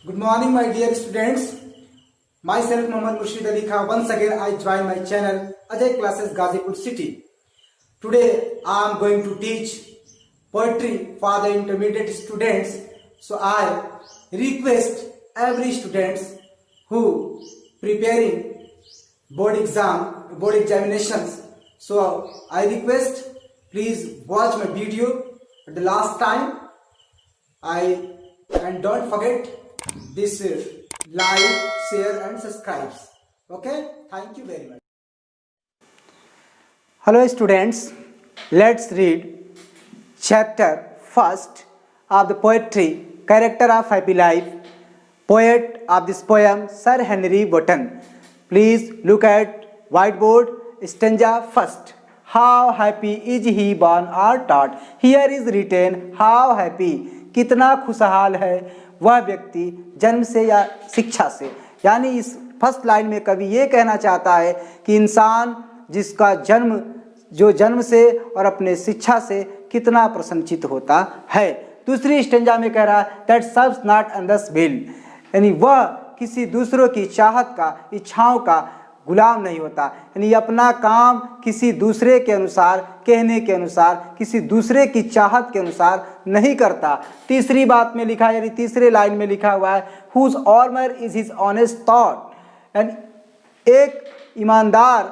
Good morning, my dear students. Myself, Mohammad Murshid Ali Khan. Once again, I join my channel Ajay Classes Gazipur City. Today, I am going to teach poetry for the intermediate students. So, I request every students who preparing board examinations. So, I request please watch my video at the last time. And don't forget this like, share and subscribe. Okay, thank you very much. Hello students, let's read chapter first of the poetry Character of Happy Life. Poet of this poem Sir Henry Wotton. Please look at whiteboard. Stanza first. How happy is he born or taught. Here is written how happy. कितना खुशहाल है वह व्यक्ति जन्म से या शिक्षा से। यानी इस फर्स्ट लाइन में कवि ये कहना चाहता है कि इंसान जिसका जन्म से और अपने शिक्षा से कितना प्रसन्नचित होता है। दूसरी स्टेंजा में कह रहा है that serves not another's will, यानी वह किसी दूसरों की चाहत का, इच्छाओं का गुलाम नहीं होता, यानी अपना काम किसी दूसरे के अनुसार, कहने के अनुसार, किसी दूसरे की चाहत के अनुसार नहीं करता। तीसरी बात में लिखा है, यानी तीसरे लाइन में लिखा हुआ है whose armour is his honest thought, यानी एक ईमानदार,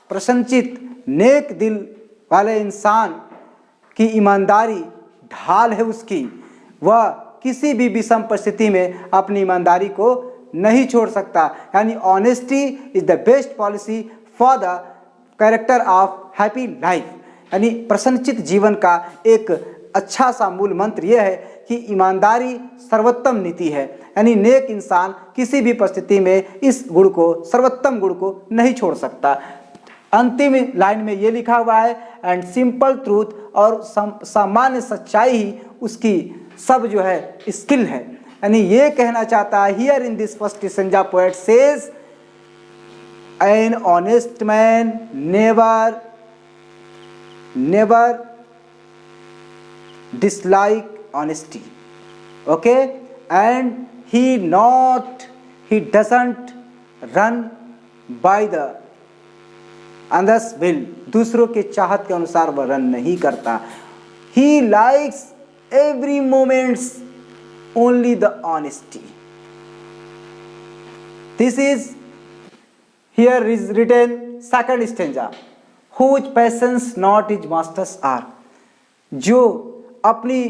प्रसन्नचित, नेक दिल वाले इंसान की ईमानदारी ढाल है उसकी। वह किसी भी विषम परिस्थिति में अपनी ईमानदारी को नहीं छोड़ सकता। यानी honesty is the best policy for the character of happy life, यानी प्रसन्नचित जीवन का एक अच्छा सा मूल मंत्र यह है कि ईमानदारी सर्वोत्तम नीति है। यानी नेक इंसान किसी भी परिस्थिति में इस गुण को, सर्वोत्तम गुण को नहीं छोड़ सकता। अंतिम लाइन में ये लिखा हुआ है एंड सिंपल ट्रूथ, और सामान्य सच्चाई ही उसकी सब जो है स्किल है। यानी ये कहना चाहता है here in this first stanza poet says an honest man never dislike honesty, okay, and he doesn't run by the others will, दूसरों के चाहत के अनुसार वह रन नहीं करता। he likes every moments only the honesty. This is here is written second stanza whose passions not his masters are, जो अपनी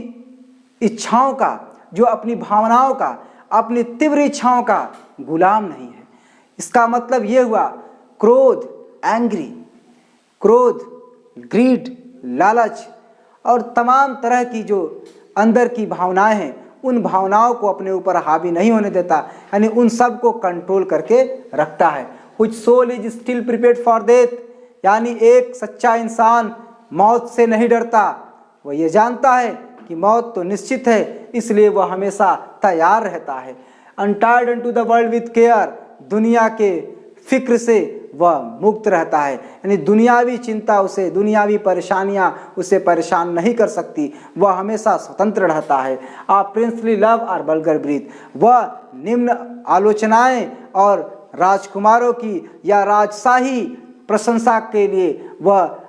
इच्छाओं का, जो अपनी भावनाओं का, अपनी तीव्र इच्छाओं का गुलाम नहीं है। इसका मतलब यह हुआ क्रोध, एंग्री, क्रोध, ग्रीड, लालच और तमाम तरह की जो अंदर की भावनाएं हैं, उन भावनाओं को अपने ऊपर हावी नहीं होने देता, यानी उन सब को कंट्रोल करके रखता है। Which soul is still prepared for death, यानी एक सच्चा इंसान मौत से नहीं डरता। वह ये जानता है कि मौत तो निश्चित है, इसलिए वह हमेशा तैयार रहता है। Untied unto the world with care, दुनिया के फिक्र से वह मुक्त रहता है, यानी दुनियावी चिंता उसे, दुनियावी परेशानियां उसे परेशान नहीं कर सकती। वह हमेशा स्वतंत्र रहता है। आ प्रिंसली लव और वल्गर ब्रीथ, वह निम्न आलोचनाएं और राजकुमारों की या राजशाही प्रशंसा के लिए वह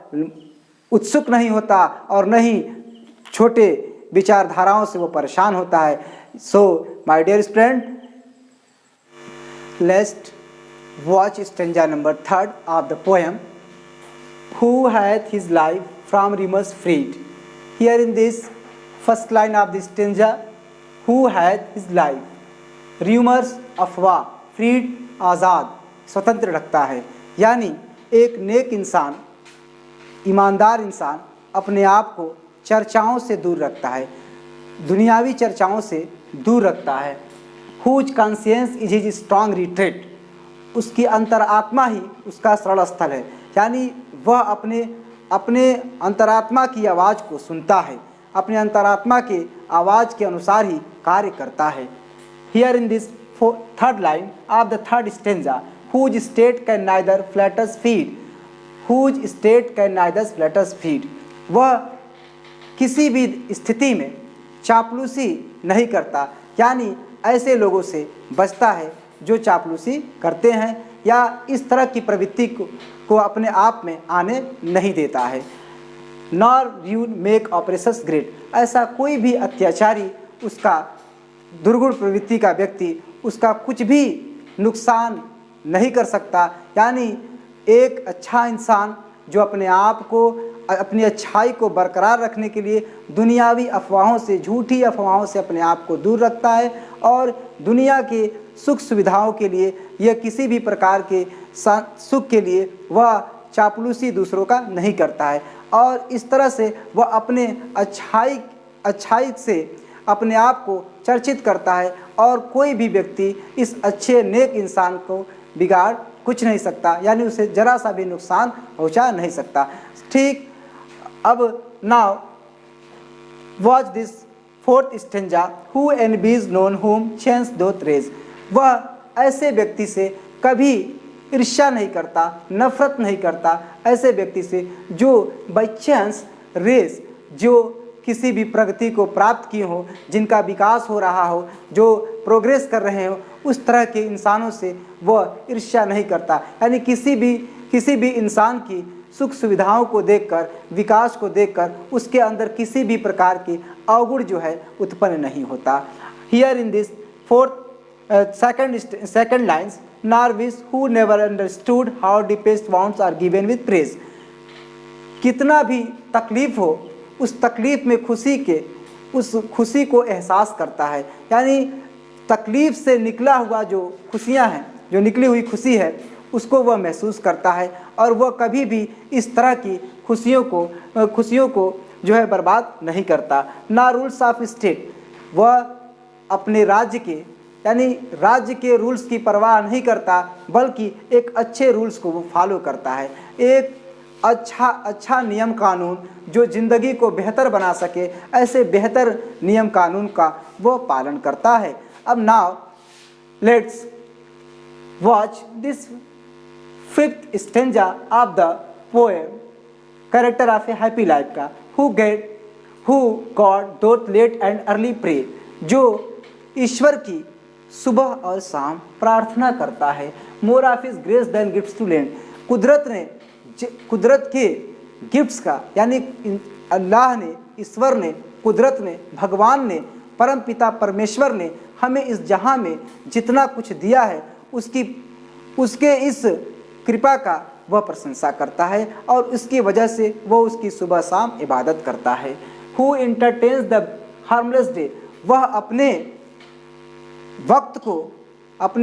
उत्सुक नहीं होता और नहीं छोटे विचारधाराओं से वो परेशान होता है। So my dear friend, let's watch stanza number 3 of the poem who hath his life from rumours freed. Here in this first line of the stanza who hath his life, rumours अफवाह, freed आज़ाद, स्वतंत्र रखता है। यानी एक नेक इंसान, ईमानदार इंसान अपने आप को चर्चाओं से दूर रखता है, दुनियावी चर्चाओं से दूर रखता है। Whose conscience is his strong retreat, उसकी अंतरात्मा ही उसका शरण स्थल है। यानी वह अपने अंतरात्मा की आवाज़ को सुनता है, अपने अंतरात्मा के आवाज़ के अनुसार ही कार्य करता है। Here in this third line of the third stanza whose state can neither flatterers feed, whose state can neither flatterers feed, वह किसी भी स्थिति में चापलूसी नहीं करता, यानी ऐसे लोगों से बचता है जो चापलूसी करते हैं या इस तरह की प्रवृत्ति को अपने आप में आने नहीं देता है। Nor you make operations great, ऐसा कोई भी अत्याचारी, उसका दुर्गुण प्रवृत्ति का व्यक्ति उसका कुछ भी नुकसान नहीं कर सकता। यानी एक अच्छा इंसान जो अपने आप को, अपनी अच्छाई को बरकरार रखने के लिए दुनियावी अफवाहों से, झूठी अफवाहों से अपने आप को दूर रखता है और दुनिया के सुख सुविधाओं के लिए या किसी भी प्रकार के सुख के लिए वह चापलूसी दूसरों का नहीं करता है और इस तरह से वह अपने अच्छाई से अपने आप को चर्चित करता है और कोई भी व्यक्ति इस अच्छे नेक इंसान को बिगाड़ कुछ नहीं सकता, यानी उसे जरा सा भी नुकसान पहुंचा नहीं सकता। ठीक, अब now watch this fourth stanza, who envies none whom chance doth raise, वह ऐसे व्यक्ति से कभी ईर्ष्या नहीं करता, नफरत नहीं करता, ऐसे व्यक्ति से जो बाई चांस रेस, जो किसी भी प्रगति को प्राप्त किए हो, जिनका विकास हो रहा हो, जो प्रोग्रेस कर रहे हो, उस तरह के इंसानों से वह ईर्ष्या नहीं करता। यानी किसी भी इंसान की सुख सुविधाओं को देखकर, विकास को देखकर उसके अंदर किसी भी प्रकार की अवगुण जो है उत्पन्न नहीं होता। Here in this second lines, Narvis who never understood how deepest wounds are given with praise, कितना भी तकलीफ हो उस तकलीफ में उस खुशी को एहसास करता है। यानी तकलीफ से निकला हुआ जो खुशियां हैं, जो निकली हुई खुशी है, उसको वह महसूस करता है और वह कभी भी इस तरह की खुशियों को जो है बर्बाद नहीं करता। ना रूल्स ऑफ स्टेट, वह अपने राज्य के रूल्स की परवाह नहीं करता, बल्कि एक अच्छे रूल्स को वो फॉलो करता है। एक अच्छा नियम कानून जो ज़िंदगी को बेहतर बना सके, ऐसे बेहतर नियम कानून का वो पालन करता है। अब now let's watch this fifth stanza of the poem character of a happy life का, who God doth late and early pray, जो ईश्वर की सुबह और शाम प्रार्थना करता है। More of his grace than gifts to lend, कुदरत के गिफ्ट्स का, यानी अल्लाह ने, ईश्वर ने, कुदरत ने, भगवान ने, परम पिता परमेश्वर ने हमें इस जहां में जितना कुछ दिया है उसके इस कृपा का वह प्रशंसा करता है और उसकी वजह से वह उसकी सुबह शाम इबादत करता है। Who entertains the harmless day, वह अपने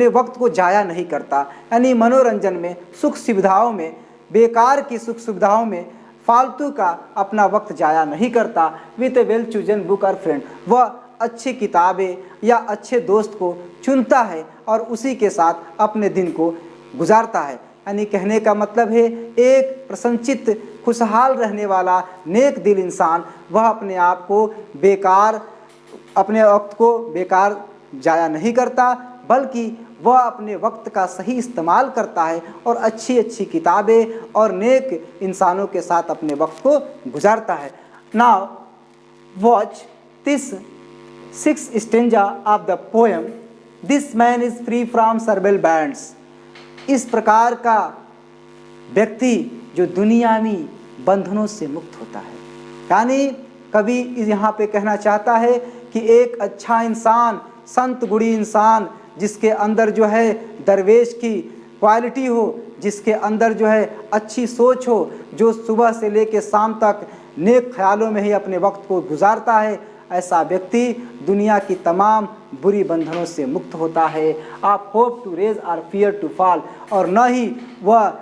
वक्त को जाया नहीं करता, यानी मनोरंजन में, सुख सुविधाओं में, बेकार की सुख सुविधाओं में फालतू का अपना वक्त जाया नहीं करता। With A well chosen book और फ्रेंड, वह अच्छी किताबें या अच्छे दोस्त को चुनता है और उसी के साथ अपने दिन को गुजारता है। यानी कहने का मतलब है एक प्रसन्नचित्त, खुशहाल रहने वाला नेक दिल इंसान वह अपने वक्त को बेकार जाया नहीं करता, बल्कि वह अपने वक्त का सही इस्तेमाल करता है और अच्छी अच्छी किताबें और नेक इंसानों के साथ अपने वक्त को गुजारता है। Now watch this sixth stanza of the poem, this man is free from surveil bands, इस प्रकार का व्यक्ति जो दुनियावी बंधनों से मुक्त होता है। यानी कवि यहाँ पे कहना चाहता है कि एक अच्छा इंसान, संत गुणी इंसान, जिसके अंदर जो है दरवेश की क्वालिटी हो, जिसके अंदर जो है अच्छी सोच हो, जो सुबह से लेकर शाम तक नेक ख्यालों में ही अपने वक्त को गुजारता है, ऐसा व्यक्ति दुनिया की तमाम बुरी बंधनों से मुक्त होता है। आप होप टू रेज और फियर टू फॉल, और न ही वह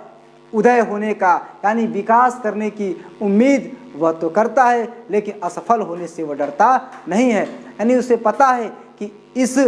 उदय होने का यानी विकास करने की उम्मीद वह तो करता है, लेकिन असफल होने से वह डरता नहीं है। यानी उसे पता है कि इस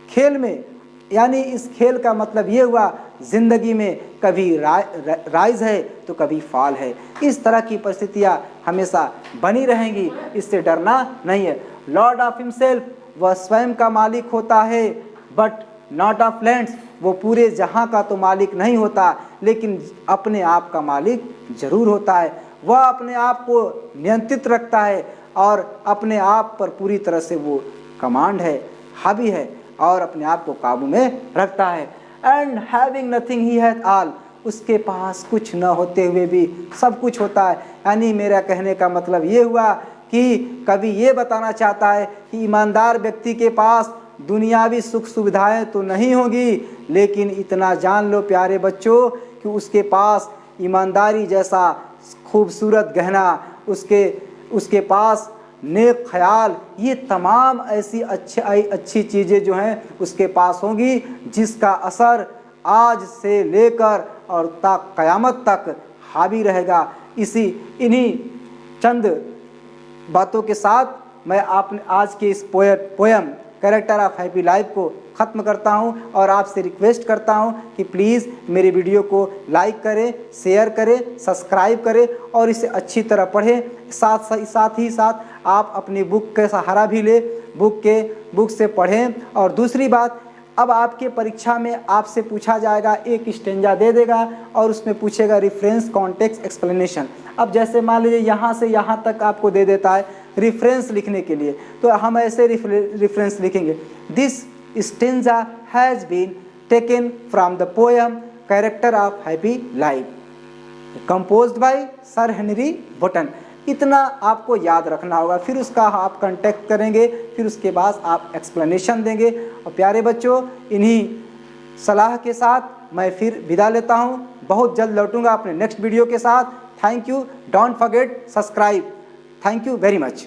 खेल में, यानी इस खेल का मतलब ये हुआ जिंदगी में कभी राइज है तो कभी फॉल है। इस तरह की परिस्थितियाँ हमेशा बनी रहेंगी, इससे डरना नहीं है। लॉर्ड ऑफ हिमसेल्फ, वह स्वयं का मालिक होता है, बट नॉट ऑफ लैंड्स, वो पूरे जहां का तो मालिक नहीं होता, लेकिन अपने आप का मालिक जरूर होता है। वह अपने आप को नियंत्रित रखता है और अपने आप पर पूरी तरह से वो कमांड है। हावी है और अपने आप को काबू में रखता है। And having nothing he hath all, उसके पास कुछ न होते हुए भी सब कुछ होता है। यानी मेरा कहने का मतलब ये हुआ कि कवि ये बताना चाहता है कि ईमानदार व्यक्ति के पास दुनियावी सुख सुविधाएं तो नहीं होगी, लेकिन इतना जान लो प्यारे बच्चों कि उसके पास ईमानदारी जैसा खूबसूरत गहना, उसके पास नेक ख्याल, ये तमाम ऐसी अच्छी चीज़ें जो हैं उसके पास होंगी, जिसका असर आज से लेकर और क़यामत तक हावी रहेगा। इन्हीं चंद बातों के साथ मैं आपने आज के इस poem character of happy life को ख़त्म करता हूं और आपसे रिक्वेस्ट करता हूं कि प्लीज़ मेरे वीडियो को लाइक करें, शेयर करें, सब्सक्राइब करें और इसे अच्छी तरह पढ़ें। साथ ही साथ आप अपनी बुक का सहारा भी लें, बुक से पढ़ें। और दूसरी बात, अब आपके परीक्षा में आपसे पूछा जाएगा, एक स्टेंजा दे देगा और उसमें पूछेगा रेफरेंस कॉन्टेक्स्ट एक्सप्लेनेशन। अब जैसे मान लीजिए यहाँ से यहाँ तक आपको दे देता है रेफरेंस लिखने के लिए, तो हम ऐसे रेफरेंस लिखेंगे, this stanza has been taken from the poem character of happy life composed by sir Henry Wotton. इतना आपको याद रखना होगा, फिर उसका आप कांटेक्ट करेंगे, फिर उसके बाद आप एक्सप्लेनेशन देंगे। और प्यारे बच्चों, इन्हीं सलाह के साथ मैं फिर विदा लेता हूँ। बहुत जल्द लौटूंगा अपने नेक्स्ट वीडियो के साथ। Thank you, don't forget subscribe. Thank you very much.